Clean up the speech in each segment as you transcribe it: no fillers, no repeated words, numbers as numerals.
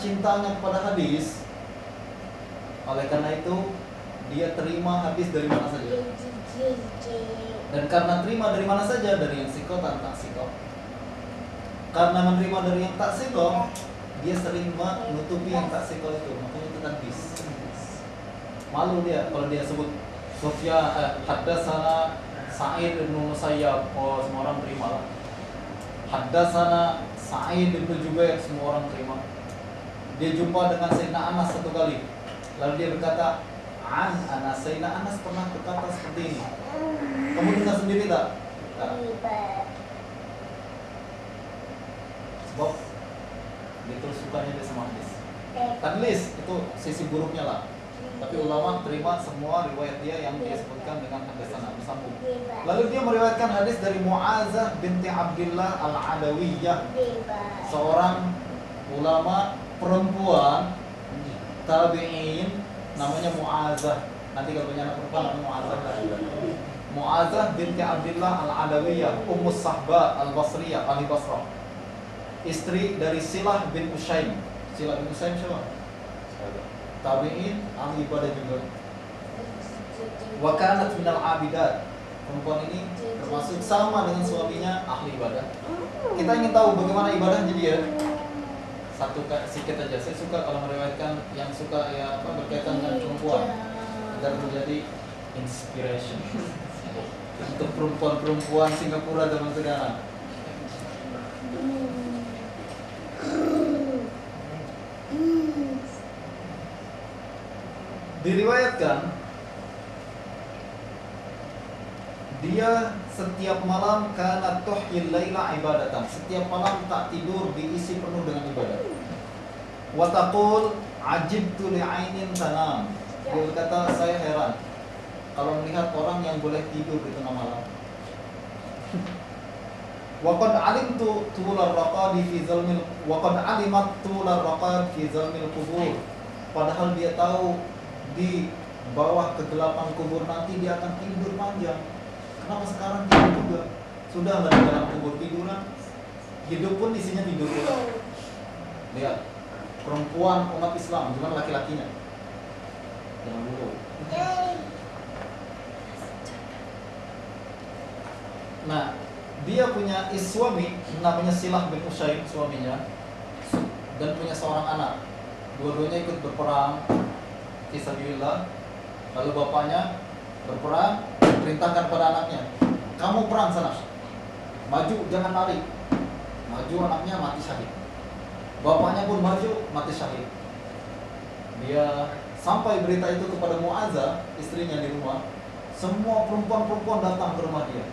cintanya kepada hadis, oleh karena itu dia terima hadis dari mana saja. Dan karena terima dari mana saja, dari yang sikoh dan tak sikoh. Karena menerima dari yang tak sikoh, dia sering menutupi yang tak sikoh itu, makanya itu tadlis. Malu dia kalau dia sebut haddatsana Sa'id bin Musayyab, oh semua orang terima lah. Haddatsana Sa'id bin Jubair, semua orang terima. Dia jumpa dengan Sayyidina Anas satu kali, lalu dia berkata, An Anas, Sayyidina Anas pernah berkata seperti ini. Kamu dengar sendiri tak? Sebab dia terus sukanya dia sama hadis. Tadlis itu sisi buruknya lah. Tapi ulama terima semua riwayat dia yang dia sebutkan dengan haddatsana bersambung. Lalu dia meriwayatkan hadis dari Mu'adzah binti Abdillah Al-Adawiyah, seorang ulama perempuan tabi'in, namanya Mu'adzah. Nanti kalau punya anak perempuan namanya Mu'adzah. Mu'adzah binti Abdillah Al-Adawiyah, Ummus Sahba Al-Basriyah, ahli Basrah, istri dari Silah bin Usaim. Silah bin Usaim siapa? Tabi'in, ahli ibadah juga. Wa kanat minal abidat. Perempuan ini termasuk sama dengan suaminya ahli ibadah. Kita ingin tahu bagaimana ibadahnya dia. Satu sedikit aja. Saya suka kalau meriwayatkan yang suka ya berkaitan dengan perempuan agar menjadi inspiration untuk perempuan-perempuan Singapura zaman sekarang. Diriwayatkan dia setiap malam kana tuhyil laila ibadatan, setiap malam tak tidur diisi penuh dengan ibadah. Wa taqul ajibtu li'ainin tanam, dia berkata saya heran kalau melihat orang yang boleh tidur di tengah malam. Wa qad alimtu tular raqadi fi zalmil wa qad alimat tular raqad fi zalmil qubur, padahal dia tahu di bawah kegelapan kubur nanti dia akan tidur panjang. Kenapa sekarang tidur juga? Sudah di dalam kubur tiduran, hidup pun isinya tidur. Lihat, perempuan umat Islam, gimana laki-lakinya? Jangan dulu. Nah, dia punya suami namanya Silah bin Usaim, suaminya, dan punya seorang anak. Dua-duanya ikut berperang fisabilillah. Lalu bapaknya berperang, perintahkan pada anaknya, kamu perang sana, maju jangan lari. Maju, anaknya mati syahid. Bapaknya pun maju, mati syahid. Dia sampai berita itu kepada Mu'adzah, istrinya di rumah. Semua perempuan-perempuan datang ke rumah dia.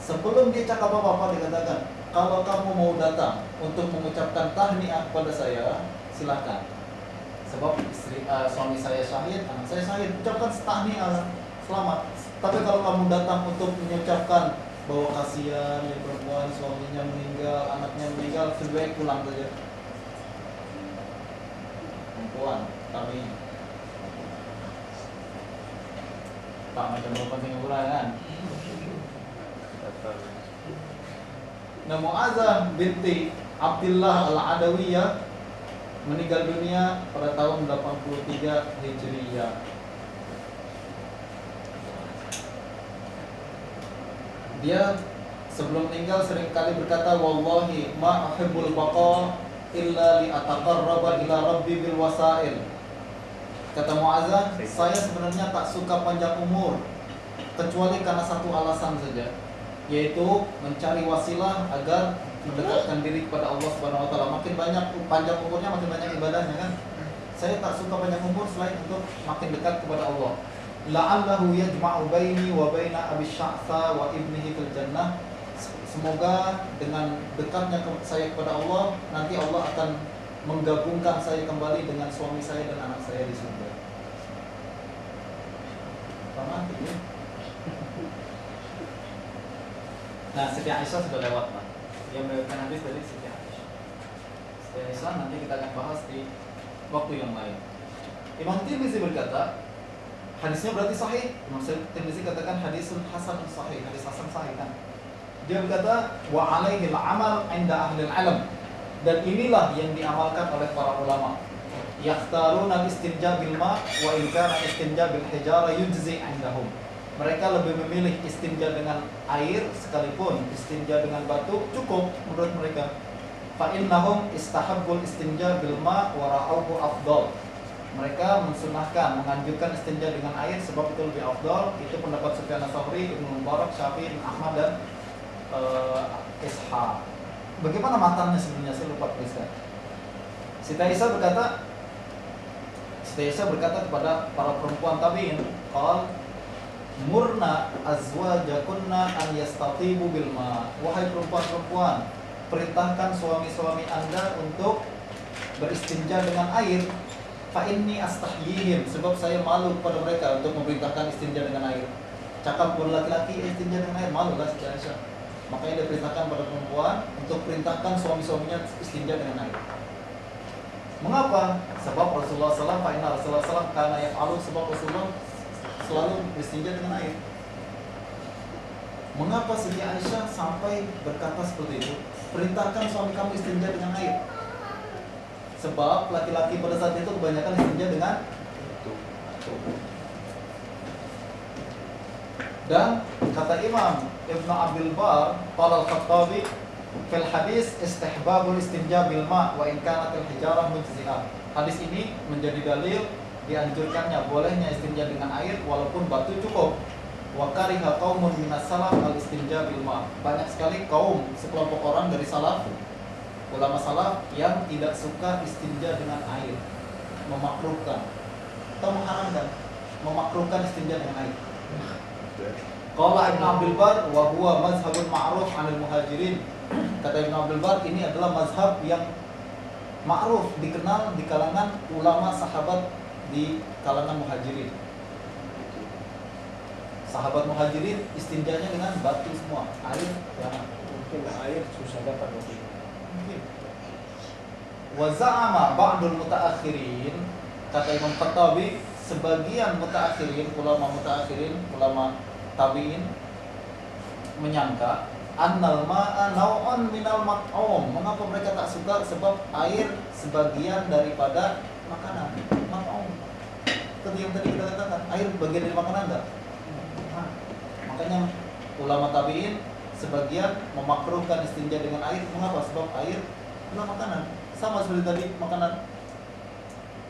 Sebelum dia cakap apa-apa, dia katakan, kalau kamu mau datang untuk mengucapkan tahniah kepada saya, silakan. Sebab suami saya syahid, anak saya syahid, ucapkan tahniah, selamat. Tapi kalau kamu datang untuk mengucapkan bahwa kasihan ya perempuan, suaminya meninggal, anaknya meninggal, lebih baik pulang saja. Perempuan, kami tak macam perempuan Singapura kan. Nah, Mu'adzah binti Abdillah Al-Adawiyah meninggal dunia pada tahun 83 Hijriyah. Dia sebelum meninggal seringkali berkata, wallahi ma ahibbul baqa illa li ataqarraba ila rabbi bil wasail. Kata Mu'adzah, saya sebenarnya tak suka panjang umur kecuali karena satu alasan saja, yaitu mencari wasilah agar mendekatkan diri kepada Allah Subhanahu wa taala. Makin banyak panjang umurnya, makin banyak ibadahnya kan. Saya tak suka panjang umur selain untuk makin dekat kepada Allah. La'allahu yajma'u baini wa baina Abi Sya'tha wa ibnihi fil jannah. Semoga dengan dekatnya saya kepada Allah, nanti Allah akan menggabungkan saya kembali dengan suami saya dan anak saya di surga. Paham ya? Nah, Siti Aisyah sudah lewat, Pak. Yang meriwayatkan hadis dari Siti Aisyah. Siti Aisyah nanti kita akan bahas di waktu yang lain. Imam Tirmizi berkata, hadisnya berarti sahih. Imam Tirmizi katakan hadisun hasan sahih, hadis hasan sahih kan. Dia berkata, wa alaihi al-amal 'inda ahli al-'ilm. Dan inilah yang diamalkan oleh para ulama. Yakhtaruna istinja bil ma wa in kana istinja bil hijara yujzi indahum. Mereka lebih memilih istinja dengan air sekalipun istinja dengan batu cukup menurut mereka. Fa innahum istahabbul istinja bil ma wa ra'awhu afdal. Mereka mensunahkan, menganjurkan istinja dengan air sebab itu lebih afdal. Itu pendapat Sufyan Ats-Tsauri, Ibnu Mubarak, Syafi'i, Ibnu Ahmad dan Ishaq. Bagaimana matanya sebenarnya, saya lupa tuliskan. Siti Aisyah berkata kepada para perempuan tabi'in, qal murna azwajakunna an yastatibu bil ma. Wahai perempuan-perempuan, perintahkan suami-suami Anda untuk beristinja dengan air. Fa inni astahyihim, sebab saya malu kepada mereka untuk memerintahkan istinja dengan air. Cakap buat laki-laki istinja dengan air, malu lah Siti Aisyah. Makanya dia perintahkan pada perempuan untuk perintahkan suami-suaminya istinja dengan air. Mengapa? Sebab Rasulullah SAW, fa'inna Rasulullah SAW karena yaf'alu, sebab Rasulullah selalu beristinja dengan air. Mengapa Siti Aisyah sampai berkata seperti itu? Perintahkan suami kamu istinja dengan air. Sebab laki-laki pada saat itu kebanyakan istinja dengan dan kata Imam Ibnu Abdul Bar, qala al-Khattabi fil hadis istihbabul istinja bil ma wa in kanat al hijarah mujzi'ah. Hadis ini menjadi dalil dianjurkannya bolehnya istinja dengan air walaupun batu cukup. Wa kariha qaumun minas salaf al istinja bil ma. Banyak sekali kaum sekelompok orang dari salaf, ulama salaf yang tidak suka istinja dengan air, memakruhkan atau mengharamkan, memakruhkan istinja dengan air. Qala Ibnu Abdul Bar wa huwa mazhabun ma'ruf 'anil muhajirin. Kata Ibnu Abdul Bar, ini adalah mazhab yang ma'ruf, dikenal di kalangan ulama sahabat di kalangan muhajirin. Sahabat muhajirin istinjanya dengan batu semua, air jangan. Mungkin air susah dapat waktu itu. Mungkin. Wa za'ama ba'dul mutaakhirin, kata Imam Khattabi, sebagian mutaakhirin, ulama tabi'in menyangka annal ma'a naw'un minal mat'um. Mengapa mereka tak suka? Sebab air sebagian daripada makanan. Mat'um. Seperti yang tadi kita katakan, air bagian dari makanan enggak? Nah, makanya ulama tabi'in sebagian memakruhkan istinja dengan air. Mengapa? Sebab air adalah makanan. Sama seperti tadi makanan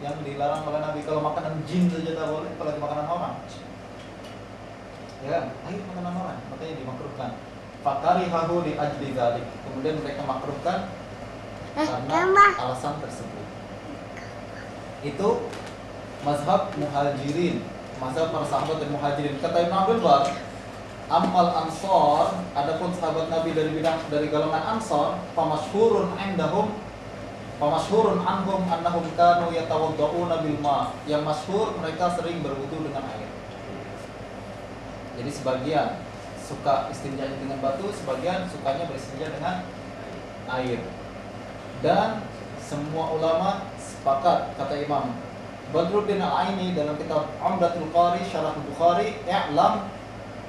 yang dilarang oleh Nabi. Kalau makanan jin saja tak boleh, apalagi makanan orang. Ya, air makanan orang, makanya dimakruhkan. Fakarihahu di ajli dzalik. Kemudian mereka makruhkan karena alasan tersebut. Itu mazhab muhajirin, mazhab para sahabat dan muhajirin. Kata Ibnu Abdul Bar, amal ansor, adapun sahabat Nabi dari golongan ansor, pamasyhurun anhum annahum kanu yatawaddauna bil ma. Yang masyhur mereka sering berwudu dengan air. Jadi sebagian suka istinja dengan batu, sebagian sukanya beristinja dengan air. Dan semua ulama sepakat, kata Imam Badruddin Al-Aini dalam kitab Umdatul Qari Syarah Bukhari, "I'lam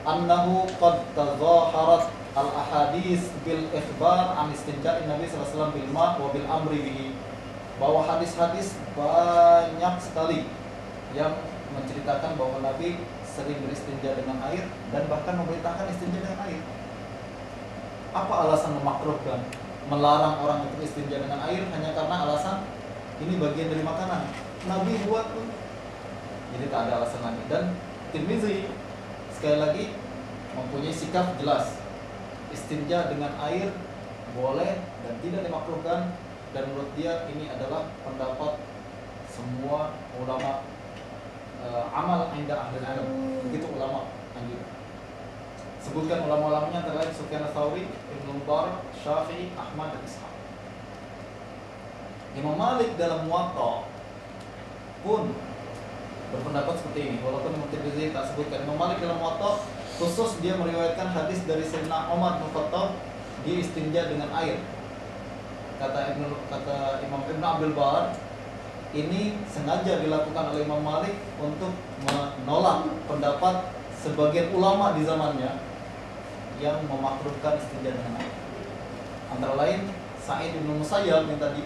annahu qad tazaharat al-ahadits bil ikhbar an istinja'in Nabi sallallahu alaihi wasallam bil ma' wa bil amri bihi." Bahwa hadis-hadis banyak sekali yang menceritakan bahwa Nabi sering beristinja dengan air dan bahkan memerintahkan istinja dengan air. Apa alasan memakruhkan, melarang orang untuk istinja dengan air hanya karena alasan ini bagian dari makanan? Nabi buat pun, jadi tak ada alasan lagi. Dan Tirmizi sekali lagi mempunyai sikap jelas, istinja dengan air boleh dan tidak dimakruhkan, dan menurut dia ini adalah pendapat semua ulama. Amal inda ahli ilm, begitu ulama anjur. Sebutkan ulama-ulamanya antara lain Sufyan Ats-Tsauri, Ibnu Mubarak, Syafi'i, Ahmad dan Ishaq. Imam Malik dalam Muwatta pun berpendapat seperti ini, walaupun Imam Tirmidzi tak sebutkan. Imam Malik dalam Muwatta khusus dia meriwayatkan hadis dari Sayyidina Umar bin Khattab, dia istinja dengan air. Kata Imam Ibnu Abdul Bar, ini sengaja dilakukan oleh Imam Malik untuk menolak pendapat sebagian ulama di zamannya yang memakruhkan istinja dengan air. Antara lain Sa'id bin Musayyab yang tadi